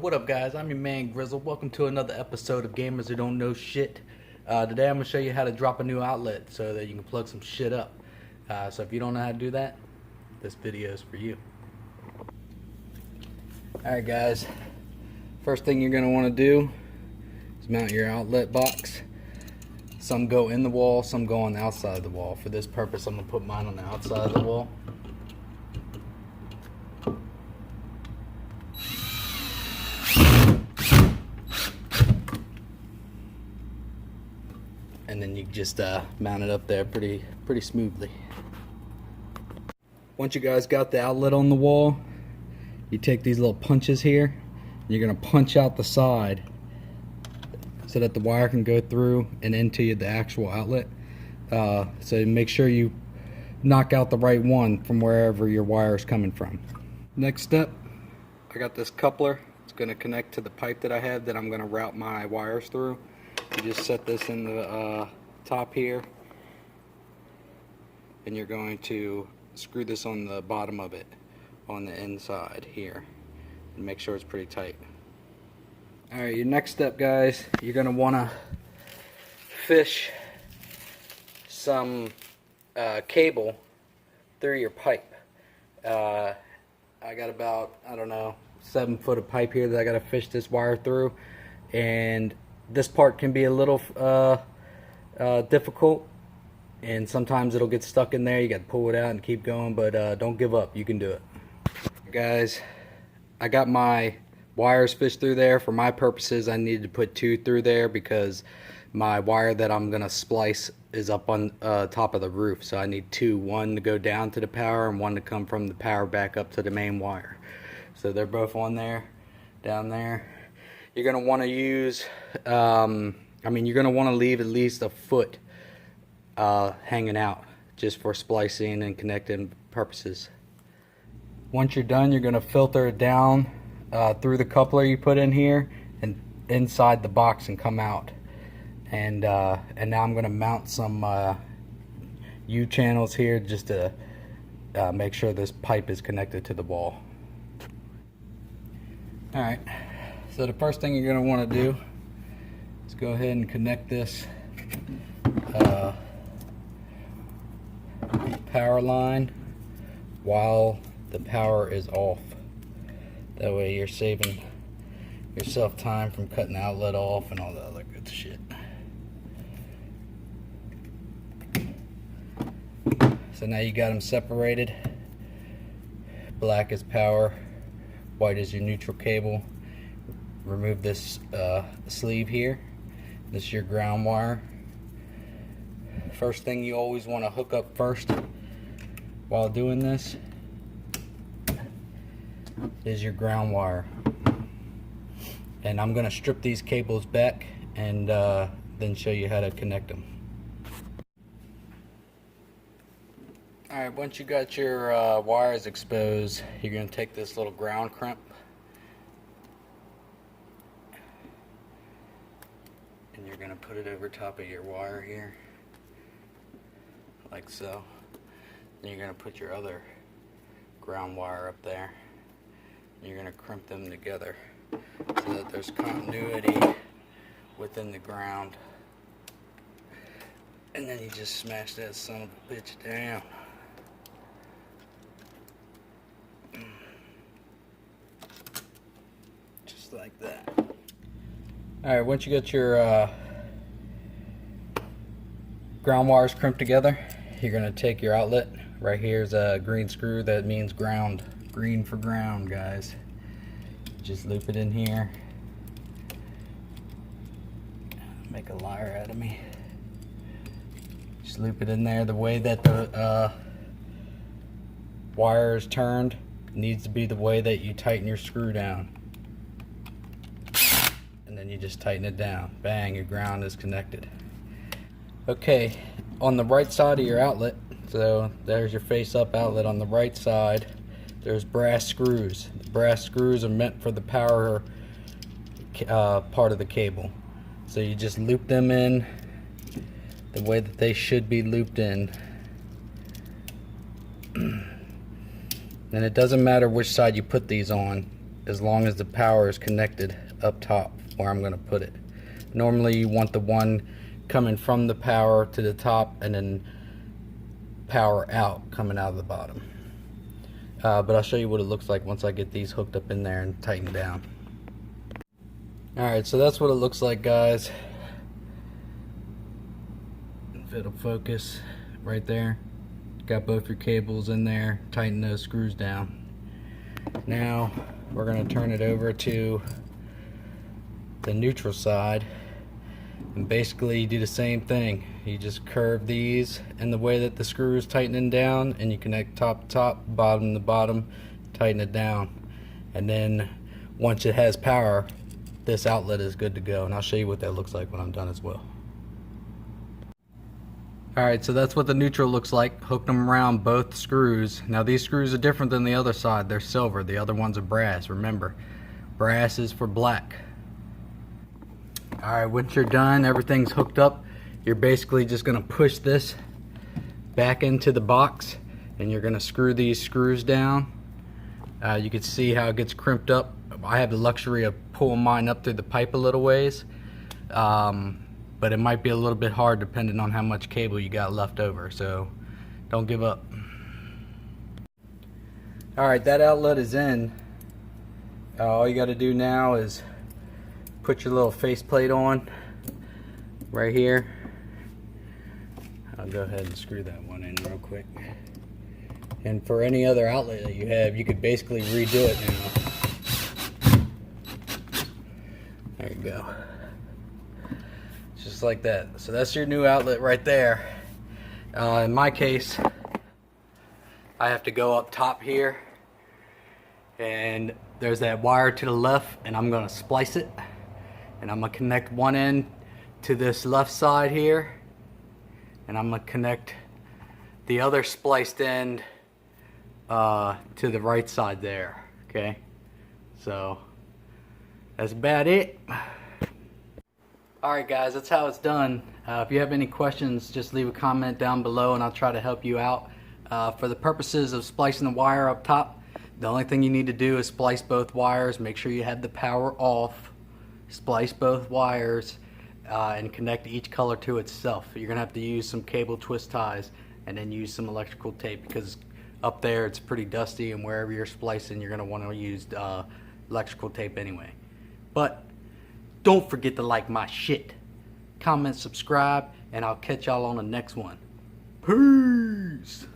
What up, guys? I'm your man Grizzle. Welcome to another episode of Gamers Who Don't Know Shit. Today I'm going to show you how to drop a new outlet so that you can plug some shit up. So if you don't know how to do that, this video is for you. Alright guys, first thing you're going to want to do is mount your outlet box. Some go in the wall, some go on the outside of the wall. For this purpose I'm going to put mine on the outside of the wall. And then you just mount it up there pretty smoothly. Once you guys got the outlet on the wall, you take these little punches here, and you're gonna punch out the side so that the wire can go through and into the actual outlet. So make sure you knock out the right one from wherever your wire is coming from. Next step, I got this coupler. It's gonna connect to the pipe that I have that I'm gonna route my wires through. You just set this in the top here, and you're going to screw this on the bottom of it, on the inside here, and make sure it's pretty tight. Alright, your next step, guys, you're going to want to fish some cable through your pipe. I got about, I don't know, 7 foot of pipe here that I got to fish this wire through, and this part can be a little difficult, and sometimes it'll get stuck in there. You got to pull it out and keep going, but don't give up. You can do it. Guys, I got my wires fished through there. For my purposes, I needed to put 2 through there because my wire that I'm gonna splice is up on top of the roof, so I need 2, one to go down to the power and one to come from the power back up to the main wire. So they're both on there, down there. You're going to want to use, you're going to want to leave at least a foot hanging out just for splicing and connecting purposes. Once you're done, you're going to filter it down through the coupler you put in here and inside the box and come out. And now I'm going to mount some U-channels here just to make sure this pipe is connected to the wall. Alright. So the first thing you're going to want to do is go ahead and connect this power line while the power is off. That way you're saving yourself time from cutting the outlet off and all the other good shit. So now you got them separated. Black is power, white is your neutral cable. Remove this sleeve here. This is your ground wire. First thing you always want to hook up first while doing this is your ground wire. And I'm going to strip these cables back and then show you how to connect them. Alright, once you got your wires exposed, you're going to take this little ground crimp and you're going to put it over top of your wire here, like so. Then you're going to put your other ground wire up there. And you're going to crimp them together so that there's continuity within the ground. And then you just smash that son of a bitch down. Just like that. Alright, once you get your ground wires crimped together, you're going to take your outlet. Right here is a green screw. That means ground. Green for ground, guys. Just loop it in here. Make a liar out of me. Just loop it in there. The way that the wire is turned needs to be the way that you tighten your screw down. And then you just tighten it down. Bang, your ground is connected. Okay, on the right side of your outlet, so there's your face up outlet. On the right side, there's brass screws. The brass screws are meant for the power part of the cable. So you just loop them in the way that they should be looped in. And it doesn't matter which side you put these on. as long as the power is connected up top where I'm going to put it. Normally you want the one coming from the power to the top and then power out coming out of the bottom. But I'll show you what it looks like once I get these hooked up in there and tightened down. Alright, so that's what it looks like, guys. If it'll focus right there. Got both your cables in there, tighten those screws down. Now we're going to turn it over to the neutral side and basically do the same thing. You just curve these in the way that the screw is tightening down, and you connect top to top, bottom to bottom, tighten it down, and then once it has power, this outlet is good to go, and I'll show you what that looks like when I'm done as well. Alright, so that's what the neutral looks like. Hooked them around both screws. Now these screws are different than the other side. They're silver. The other ones are brass. Remember, brass is for black. Alright, once you're done, everything's hooked up. You're basically just going to push this back into the box, and you're going to screw these screws down. You can see how it gets crimped up. I have the luxury of pulling mine up through the pipe a little ways. But it might be a little bit hard depending on how much cable you got left over, so don't give up. Alright, that outlet is in. All you got to do now is put your little faceplate on right here. I'll go ahead and screw that one in real quick. And for any other outlet that you have, you could basically redo it now. There you go. Just like that. So that's your new outlet right there. In my case, I have to go up top here, and there's that wire to the left, and I'm going to splice it, and I'm going to connect one end to this left side here, and I'm going to connect the other spliced end to the right side there. Okay, so that's about it. Alright guys, that's how it's done. If you have any questions, just leave a comment down below and I'll try to help you out. For the purposes of splicing the wire up top, the only thing you need to do is splice both wires, make sure you have the power off, splice both wires, and connect each color to itself. You're going to have to use some cable twist ties and then use some electrical tape, because up there it's pretty dusty, and wherever you're splicing you're going to want to use electrical tape anyway. But don't forget to like my shit, comment, subscribe, and I'll catch y'all on the next one. Peace!